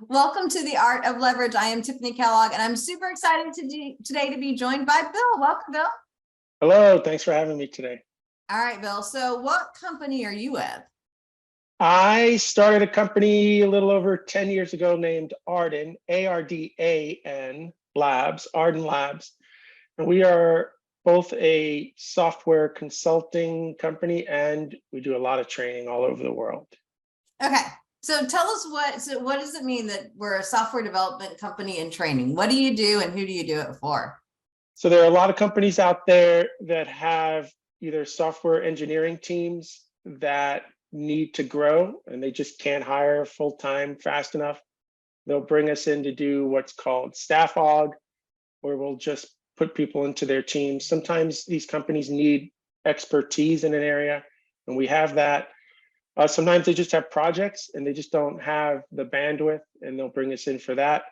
Welcome to the Art of Leverage. I am Tiffanie Kellog, and I'm super excited today to be joined by Bill. Welcome, Bill. Hello, thanks for having me today. All right, Bill. So what company are you with? I started a company a little over 10 years ago named Ardan, A-R-D-A-N Labs, Ardan Labs. And we are both a software consulting company and we do a lot of training all over the world. Okay. So tell us what does it mean that we're a software development company and training? What do you do and who do you do it for? So there are a lot of companies out there that have either software engineering teams that need to grow and they just can't hire full-time fast enough. They'll bring us in to do what's called staff aug, where we'll just put people into their teams. Sometimes these companies need expertise in an area and we have that. Sometimes they just have projects and they just don't have the bandwidth and they'll bring us in for that.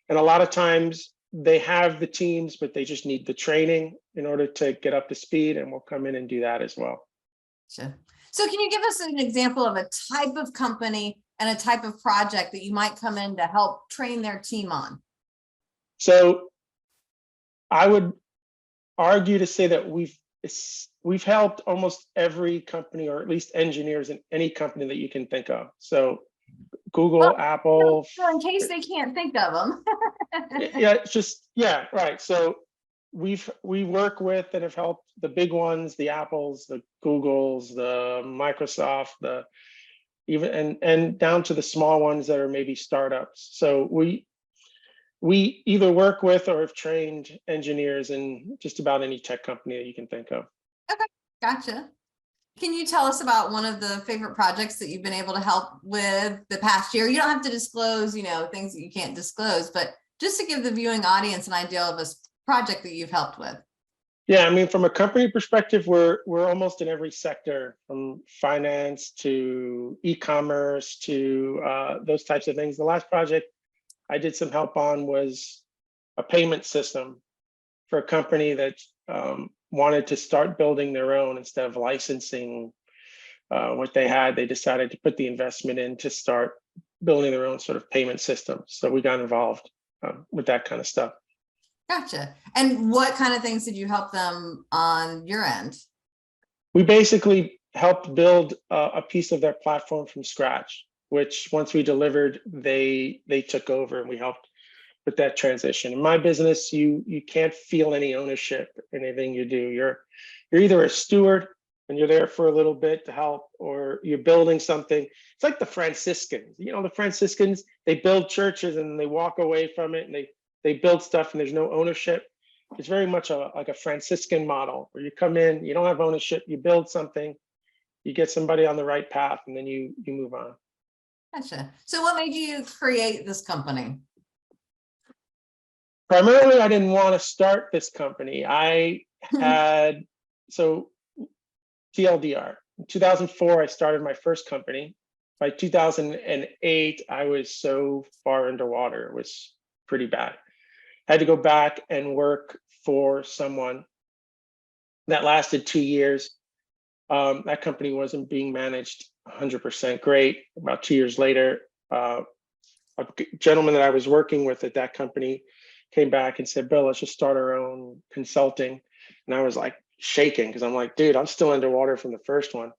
And a lot of times they have the teams, but they just need the training in order to get up to speed, and we'll come in and do that as well. Sure. So can you give us an example of a type of company and a type of project that you might come in to help train their team on? So I would argue to say that we've helped almost every company, or at least engineers in any company that you can think of. So Google, Apple. So in case they can't think of them. Right. So we work with and have helped the big ones, the Apples, the Googles, the Microsoft, and down to the small ones that are maybe startups. So we either work with or have trained engineers in just about any tech company that you can think of. Okay, gotcha. Can you tell us about one of the favorite projects that you've been able to help with the past year? You don't have to disclose, things that you can't disclose, but just to give the viewing audience an idea of a project that you've helped with. Yeah, I mean, from a company perspective, we're almost in every sector, from finance to e-commerce to those types of things. The last project I did some help on was a payment system for a company that wanted to start building their own instead of licensing what they had. They decided to put the investment in to start building their own sort of payment system. So we got involved with that kind of stuff. Gotcha. And what kind of things did you help them on your end? We basically helped build a piece of their platform from scratch, which once we delivered, they took over and we helped with that transition. In my business, you can't feel any ownership in anything you do. You're either a steward and you're there for a little bit to help, or you're building something. It's like the Franciscans. The Franciscans, they build churches and they walk away from it and they build stuff and there's no ownership. It's very much like a Franciscan model where you come in, you don't have ownership, you build something, you get somebody on the right path, and then you move on. Gotcha. So what made you create this company? Primarily, I didn't want to start this company. I had, so TLDR, in 2004, I started my first company. By 2008, I was so far underwater, it was pretty bad. I had to go back and work for someone. That lasted 2 years. That company wasn't being managed 100% great. About 2 years later, a gentleman that I was working with at that company came back and said, Bill, let's just start our own consulting. And I was like shaking because I'm like, dude, I'm still underwater from the first one.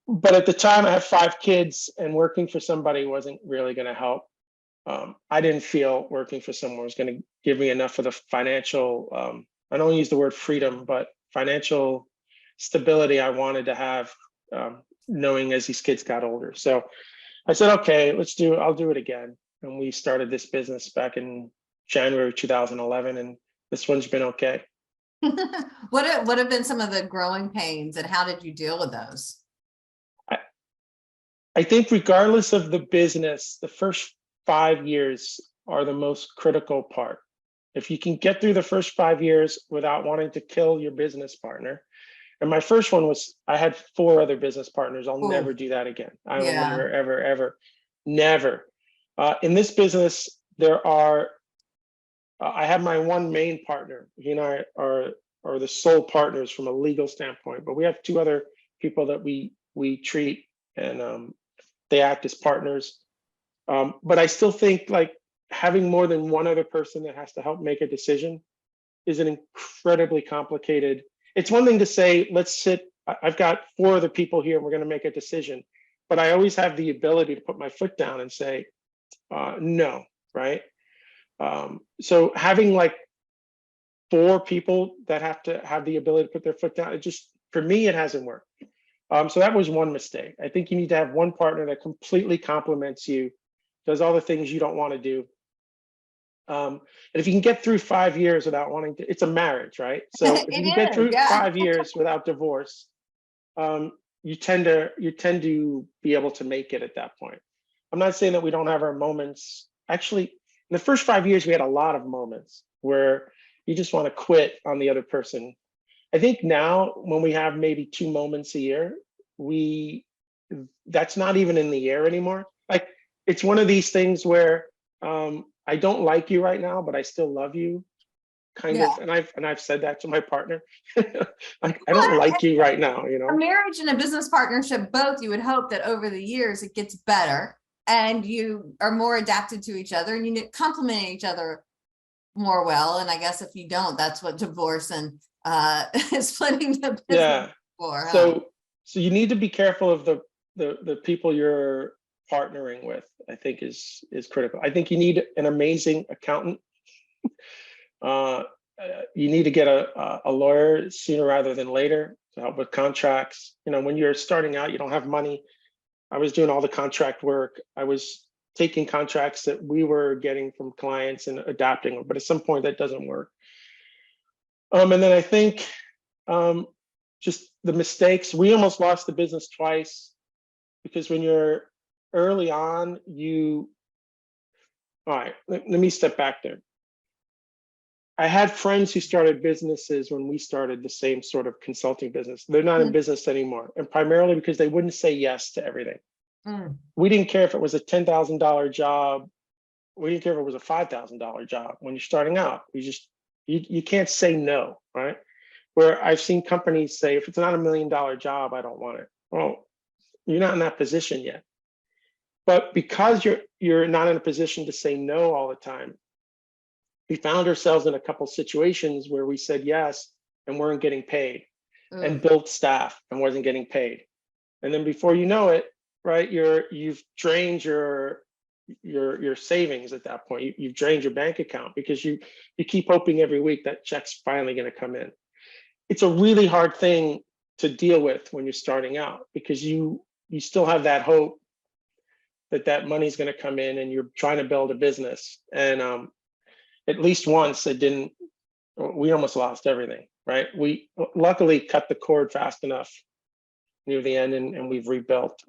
But at the time I had 5 kids and working for somebody wasn't really going to help. I didn't feel working for someone was going to give me enough of the financial, I don't use the word freedom, but financial stability I wanted to have, knowing as these kids got older. So I said, okay, I'll do it again. And we started this business back in January 2011, and this one's been okay. What have been some of the growing pains and how did you deal with those? I think regardless of the business, the first 5 years are the most critical part. If you can get through the first 5 years without wanting to kill your business partner. And my first one was, I had 4 other business partners. I'll never do that again. I will never, ever, ever, never. In this business, I have my one main partner. He and I are the sole partners from a legal standpoint, but we have 2 other people that we treat and they act as partners. But I still think like having more than one other person that has to help make a decision is an incredibly complicated. It's one thing to say, let's sit, I've got four other people here and we're going to make a decision. But I always have the ability to put my foot down and say, no, right? So having like four people that have to have the ability to put their foot down, it just, for me, it hasn't worked. So that was one mistake. I think you need to have one partner that completely complements you, does all the things you don't want to do. And if you can get through 5 years without wanting to, it's a marriage, right? So if you can get It is, through yeah. 5 years without divorce, you tend to be able to make it at that point. I'm not saying that we don't have our moments. Actually, in the first 5 years, we had a lot of moments where you just want to quit on the other person. I think now when we have maybe 2 moments a year, that's not even in the air anymore. Like it's one of these things where I don't like you right now, but I still love you, kind Yeah. of. And I've said that to my partner. Like I don't Well, like you right now, a marriage and a business partnership, both, you would hope that over the years it gets better and you are more adapted to each other and you complement each other more well. And I guess if you don't, that's what divorce and splitting the business Yeah. for. So you need to be careful of the people you're partnering with. I think is critical. I think you need an amazing accountant. You need to get a lawyer sooner rather than later to help with contracts. When you're starting out, you don't have money. I was doing all the contract work. I was taking contracts that we were getting from clients and adapting them, but at some point that doesn't work. And then I think just the mistakes. We almost lost the business twice because when you're early on, all right, let me step back there. I had friends who started businesses when we started the same sort of consulting business. They're not in business anymore, and primarily because they wouldn't say yes to everything. We didn't care if it was a $10,000 job. We didn't care if it was a $5,000 job. When you're starting out, you can't say no, right? Where I've seen companies say, if it's not $1 million job, I don't want it. Well, you're not in that position yet. But because you're not in a position to say no all the time, we found ourselves in a couple situations where we said yes and weren't getting paid, and built staff and wasn't getting paid. And then before you know it, right, you've drained your savings at that point. You've drained your bank account because you keep hoping every week that check's finally going to come in. It's a really hard thing to deal with when you're starting out because you still have that hope that money's going to come in and you're trying to build a business. And at least once it didn't. We almost lost everything, right? We luckily cut the cord fast enough near the end, and we've rebuilt.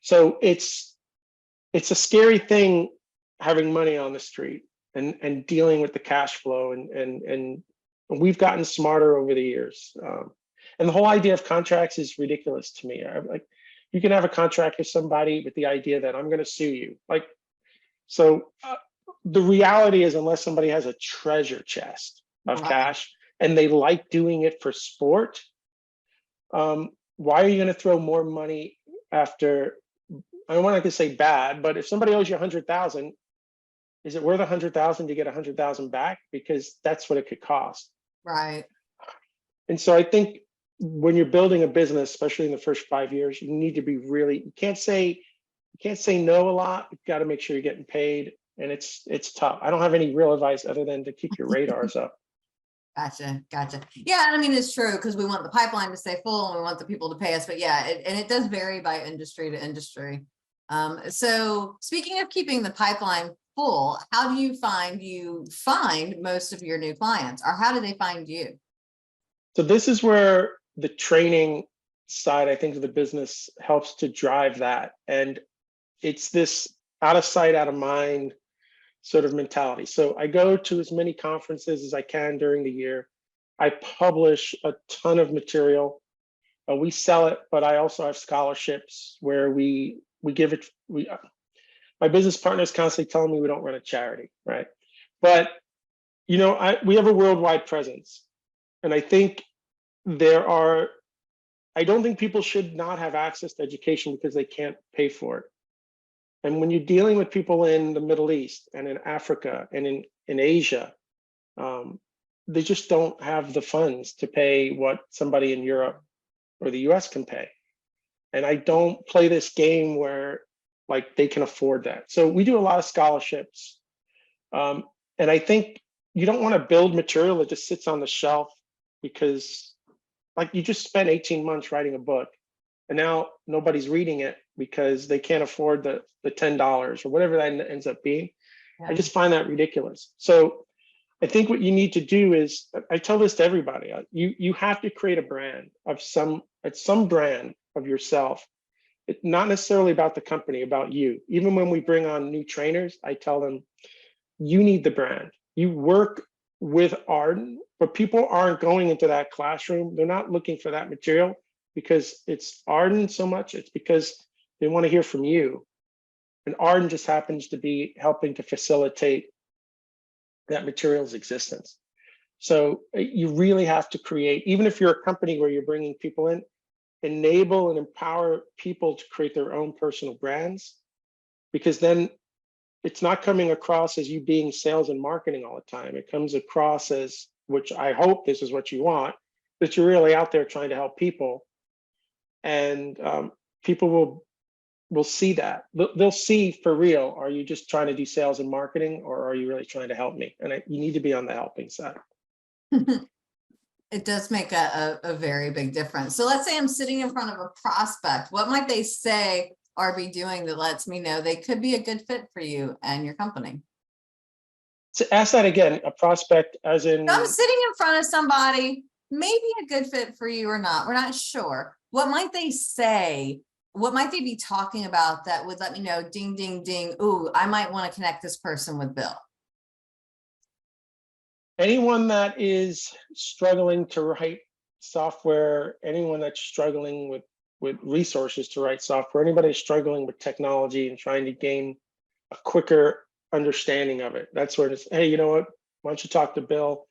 So it's a scary thing having money on the street and dealing with the cash flow, and we've gotten smarter over the years. And the whole idea of contracts is ridiculous to me. Like, you can have a contract with somebody with the idea that I'm going to sue you. Like, so the reality is, unless somebody has a treasure chest of cash and they like doing it for sport, why are you going to throw more money after? I don't want to say bad, but if somebody owes you 100,000, is it worth 100,000 to get 100,000 back? Because that's what it could cost. Right. And so I think when you're building a business, especially in the first 5 years, you need to be you can't say no a lot. You've got to make sure you're getting paid. And it's tough. I don't have any real advice other than to keep your radars up. Gotcha. Yeah, and I mean, it's true because we want the pipeline to stay full and we want the people to pay us. But yeah, it does vary by industry to industry. So speaking of keeping the pipeline full, how do you find most of your new clients, or how do they find you? So this is where the training side, I think, of the business helps to drive that. And it's this out of sight, out of mind sort of mentality. So I go to as many conferences as I can during the year. I publish a ton of material. We sell it, but I also have scholarships where we give it. My business partners constantly telling me we don't run a charity, right? But we have a worldwide presence, and I think I don't think people should not have access to education because they can't pay for it. And when you're dealing with people in the Middle East and in Africa and in Asia, they just don't have the funds to pay what somebody in Europe or the US can pay. And I don't play this game where like they can afford that. So we do a lot of scholarships. And I think you don't want to build material that just sits on the shelf, because like you just spent 18 months writing a book and now nobody's reading it because they can't afford the $10 or whatever that ends up being. Yeah. I just find that ridiculous. So I think what you need to do is, I tell this to everybody, you have to create a brand of some brand of yourself. It's not necessarily about the company, about you. Even when we bring on new trainers, I tell them, you need the brand. You work with Ardan, but people aren't going into that classroom. They're not looking for that material because it's Ardan so much. It's because they want to hear from you. And Ardan just happens to be helping to facilitate that material's existence. So you really have to create, even if you're a company where you're bringing people in, enable and empower people to create their own personal brands, because then it's not coming across as you being sales and marketing all the time. It comes across as, which I hope this is what you want, that you're really out there trying to help people. And people will see that. They'll see for real, are you just trying to do sales and marketing, or are you really trying to help me? And you need to be on the helping side. It does make a very big difference. So let's say I'm sitting in front of a prospect. What might they say or be doing that lets me know they could be a good fit for you and your company? So ask that again, a prospect as in? So I'm sitting in front of somebody, maybe a good fit for you or not. We're not sure. What might they say? What might they be talking about that would let me know, ding, ding, ding, ooh, I might want to connect this person with Bill? Anyone that is struggling to write software, anyone that's struggling with resources to write software, anybody struggling with technology and trying to gain a quicker understanding of it. That's where it's, hey, you know what? Why don't you talk to Bill?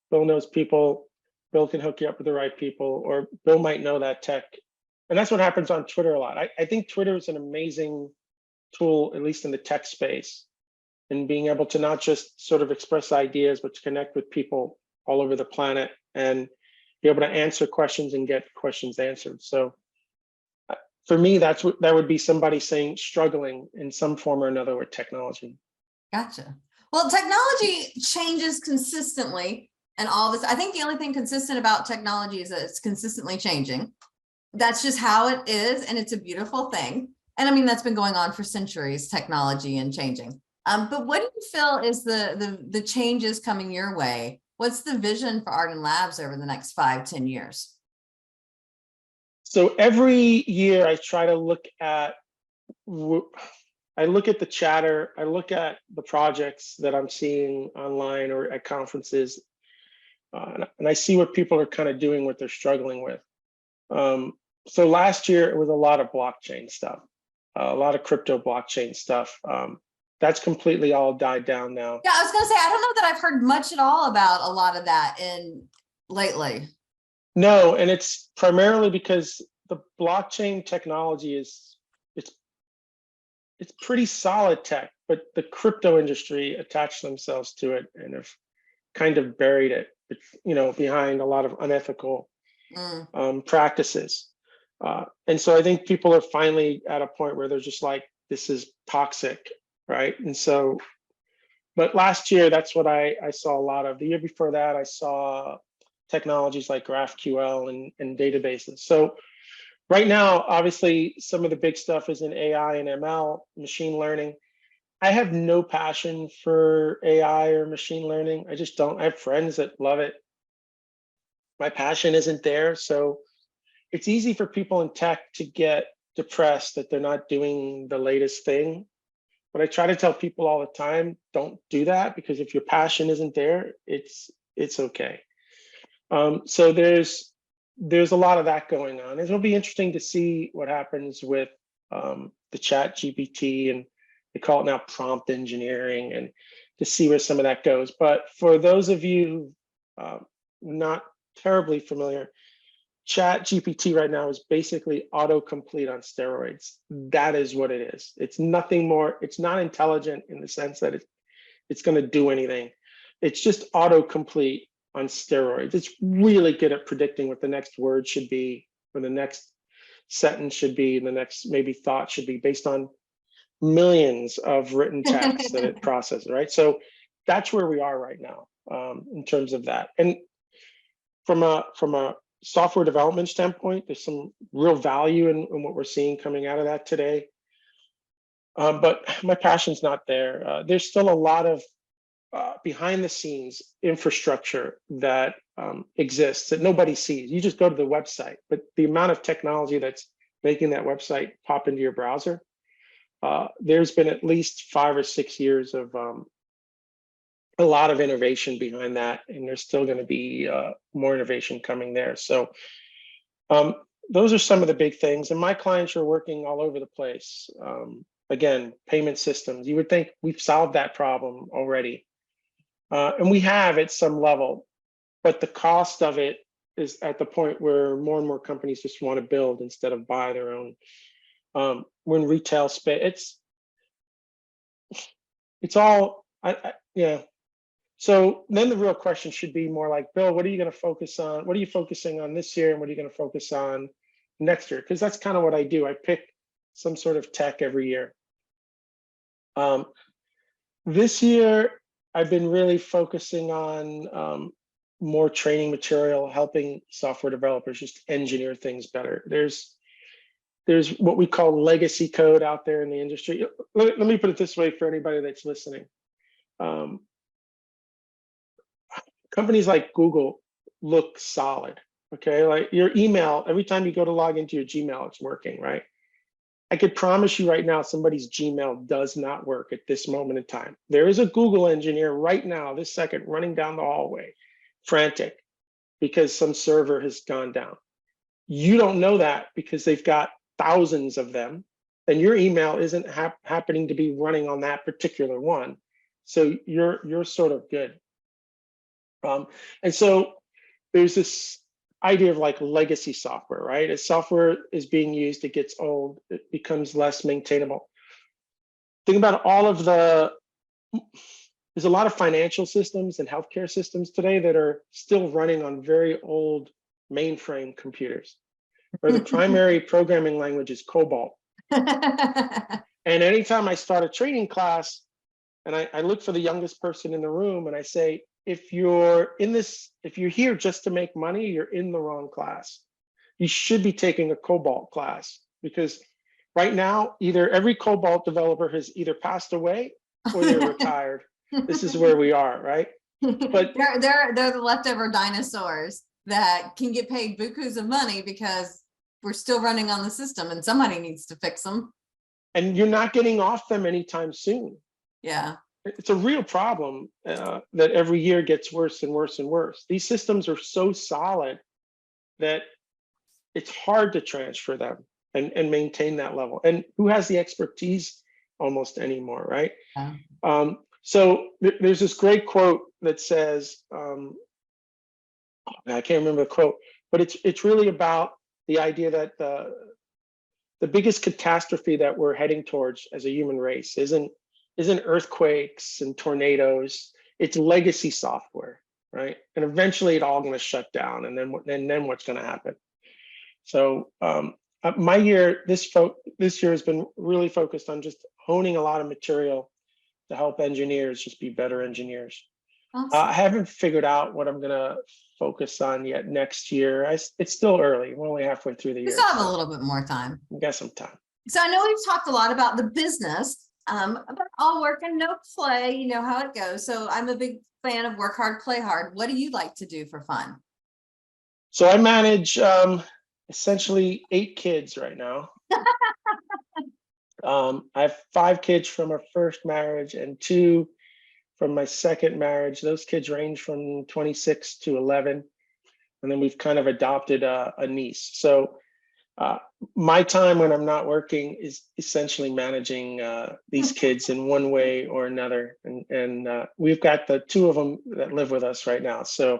Bill knows people. Bill can hook you up with the right people, or Bill might know that tech. And that's what happens on Twitter a lot. I think Twitter is an amazing tool, at least in the tech space, and being able to not just sort of express ideas, but to connect with people all over the planet and be able to answer questions and get questions answered. So for me, that would be somebody saying struggling in some form or another with technology. Gotcha. Well, technology changes consistently and all this. I think the only thing consistent about technology is that it's consistently changing. That's just how it is. And it's a beautiful thing. And I mean, that's been going on for centuries, technology and changing. But what do you feel is the changes coming your way? What's the vision for Ardan Labs over the next 5-10 years? So every year I try to look at, the chatter, I look at the projects that I'm seeing online or at conferences, and I see what people are kind of doing, what they're struggling with. So last year it was a lot of blockchain stuff, a lot of crypto blockchain stuff. That's completely all died down now. Yeah, I was going to say, I don't know that I've heard much at all about a lot of that lately. No, and it's primarily because the blockchain technology it's pretty solid tech, but the crypto industry attached themselves to it and have kind of buried it, behind a lot of unethical practices. And so I think people are finally at a point where they're just like, this is toxic, right? And so, but last year, that's what I saw a lot of. The year before that, I saw technologies like GraphQL and databases. So right now, obviously, some of the big stuff is in AI and ML, machine learning. I have no passion for AI or machine learning. I just don't. I have friends that love it. My passion isn't there. So it's easy for people in tech to get depressed that they're not doing the latest thing. But I try to tell people all the time, don't do that, because if your passion isn't there, it's okay. So there's a lot of that going on. It'll be interesting to see what happens with the chat GPT, and they call it now prompt engineering, and to see where some of that goes. But for those of you not terribly familiar, Chat GPT right now is basically autocomplete on steroids. That is what it is. It's nothing more. It's not intelligent in the sense that it's going to do anything. It's just autocomplete on steroids. It's really good at predicting what the next word should be, or the next sentence should be, and the next maybe thought should be, based on millions of written text that it processes, right? So that's where we are right now, in terms of that. And from a software development standpoint, there's some real value in what we're seeing coming out of that today. But my passion's not there. There's still a lot of behind the scenes infrastructure that exists that nobody sees. You just go to the website, but the amount of technology that's making that website pop into your browser, there's been at least 5 or 6 years of a lot of innovation behind that, and there's still going to be more innovation coming there. So those are some of the big things, and my clients are working all over the place. Again, payment systems, you would think we've solved that problem already. And we have at some level, but the cost of it is at the point where more and more companies just want to build instead of buy their own. We're in retail space. It's all, yeah. So then the real question should be more like, Bill, what are you going to focus on? What are you focusing on this year, and what are you going to focus on next year? Because that's kind of what I do. I pick some sort of tech every year. This year, I've been really focusing on more training material, helping software developers just engineer things better. There's what we call legacy code out there in the industry. Let me put it this way for anybody that's listening. Companies like Google look solid, okay? Like your email, every time you go to log into your Gmail, it's working, right? I could promise you right now, somebody's Gmail does not work at this moment in time. There is a Google engineer right now, this second, running down the hallway, frantic, because some server has gone down. You don't know that because they've got thousands of them, and your email isn't happening to be running on that particular one. So you're sort of good. And so there's this idea of like legacy software, right? As software is being used, it gets old, it becomes less maintainable. Think about all of there's a lot of financial systems and healthcare systems today that are still running on very old mainframe computers, where the primary programming language is COBOL. And anytime I start a training class, and I look for the youngest person in the room and I say, if you're here just to make money, you're in the wrong class. You should be taking a COBOL class, because right now, either every COBOL developer has either passed away or they're retired. This is where we are, right? But they're the leftover dinosaurs that can get paid bukus of money because we're still running on the system and somebody needs to fix them. And you're not getting off them anytime soon. Yeah. It's a real problem that every year gets worse and worse and worse. These systems are so solid that it's hard to transfer them and maintain that level. And who has the expertise almost anymore, right? Yeah. So there's this great quote that says, I can't remember the quote, but it's really about the idea that the biggest catastrophe that we're heading towards as a human race isn't earthquakes and tornadoes. It's legacy software, right? And eventually it all going to shut down, and then what's going to happen? So my year, this year has been really focused on just honing a lot of material to help engineers just be better engineers. Awesome. I haven't figured out what I'm going to focus on yet next year. It's still early. We're only halfway through the year. We still have a little bit more time. We got some time. So I know we've talked a lot about the business, but all work and no play, you know how it goes. So I'm a big fan of work hard, play hard. What do you like to do for fun? So I manage essentially 8 kids right now. I have 5 kids from a first marriage and 2 from my second marriage. Those kids range from 26 to 11. And then we've kind of adopted a niece. So my time when I'm not working is essentially managing these kids in one way or another. And we've got the 2 of them that live with us right now. So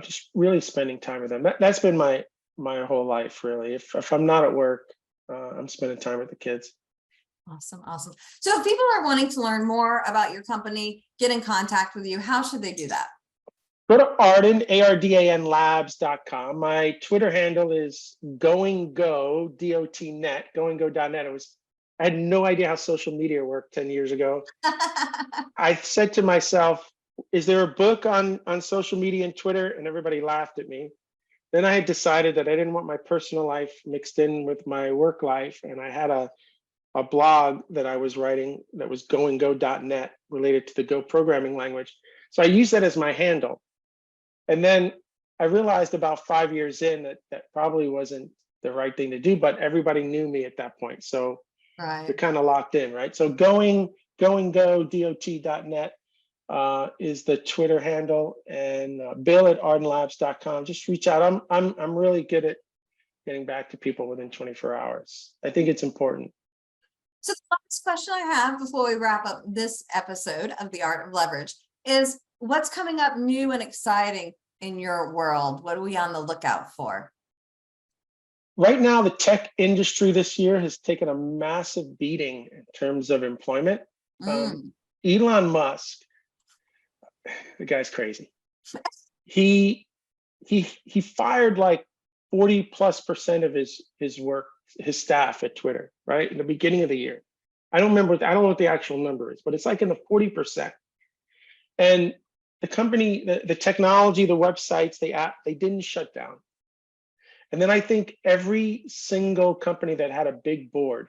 just really spending time with them. That's been my my whole life, really. If I'm not at work, I'm spending time with the kids. Awesome. Awesome. So if people are wanting to learn more about your company, get in contact with you, how should they do that? Go to Ardan, ARDAN labs.com. My Twitter handle is goinggo, DOTnet, goinggo.net. I had no idea how social media worked 10 years ago. I said to myself, is there a book on social media and Twitter? And everybody laughed at me. Then I had decided that I didn't want my personal life mixed in with my work life. And I had a blog that I was writing that was goinggo.net, related to the Go programming language. So I used that as my handle. And then I realized about 5 years in that probably wasn't the right thing to do, but everybody knew me at that point. So you're kind of locked in, right? So goinggo.dot.net is the Twitter handle, and bill@ardanlabs.com. Just reach out. I'm really good at getting back to people within 24 hours. I think it's important. So the last question I have before we wrap up this episode of The Art of Leverage is, what's coming up new and exciting in your world? What are we on the lookout for? Right now, the tech industry this year has taken a massive beating in terms of employment. Elon Musk, the guy's crazy. He fired like 40+% of his staff at Twitter, right? In the beginning of the year. I don't know what the actual number is, but it's like in the 40%. And the company, the technology, the websites, the app, they didn't shut down. And then I think every single company that had a big board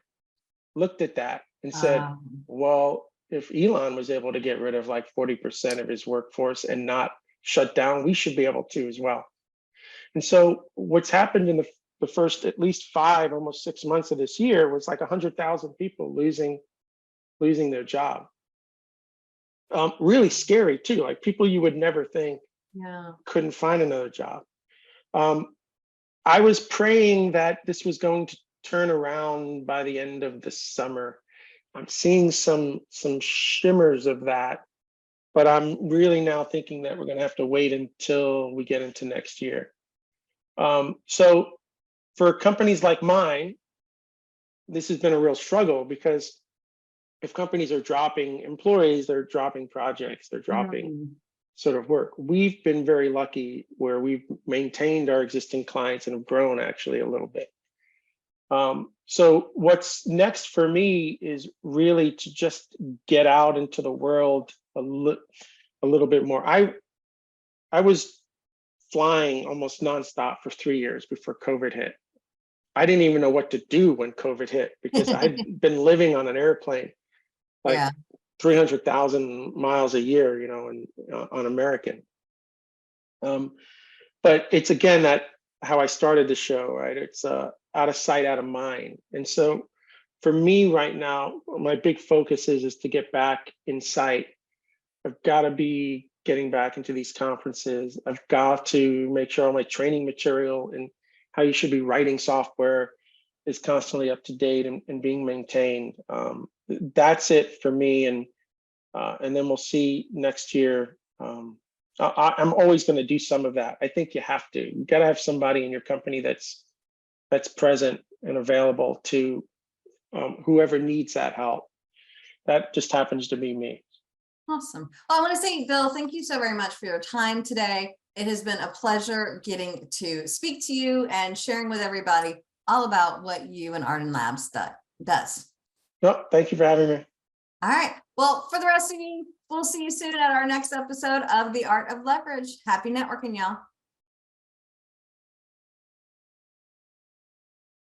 looked at that and said, well, if Elon was able to get rid of like 40% of his workforce and not shut down, we should be able to as well. And so what's happened in the first at least 5, almost 6 months of this year was like 100,000 people losing their job. Really scary too, like people you would never think couldn't find another job. I was praying that this was going to turn around by the end of the summer. I'm seeing some shimmers of that, but I'm really now thinking that we're going to have to wait until we get into next year. So for companies like mine, this has been a real struggle, because if companies are dropping employees, they're dropping projects, they're dropping sort of work. We've been very lucky where we've maintained our existing clients and have grown actually a little bit. So what's next for me is really to just get out into the world a little bit more. I was flying almost nonstop for 3 years before COVID hit. I didn't even know what to do when COVID hit, because I had been living on an airplane like 300,000 miles a year, and on American. But it's again that how I started the show, right? It's out of sight, out of mind. And so for me right now, my big focus is to get back in sight. I've got to be getting back into these conferences. I've got to make sure all my training material and how you should be writing software is constantly up to date and being maintained. That's it for me. And then we'll see next year. I'm always going to do some of that. I think you have to. You got to have somebody in your company that's present and available to whoever needs that help. That just happens to be me. Awesome. Well, I want to say, Bill, thank you so very much for your time today. It has been a pleasure getting to speak to you and sharing with everybody all about what you and Ardan Labs does. No, thank you for having me. All right. Well, for the rest of you, we'll see you soon at our next episode of The Art of Leverage. Happy networking, y'all.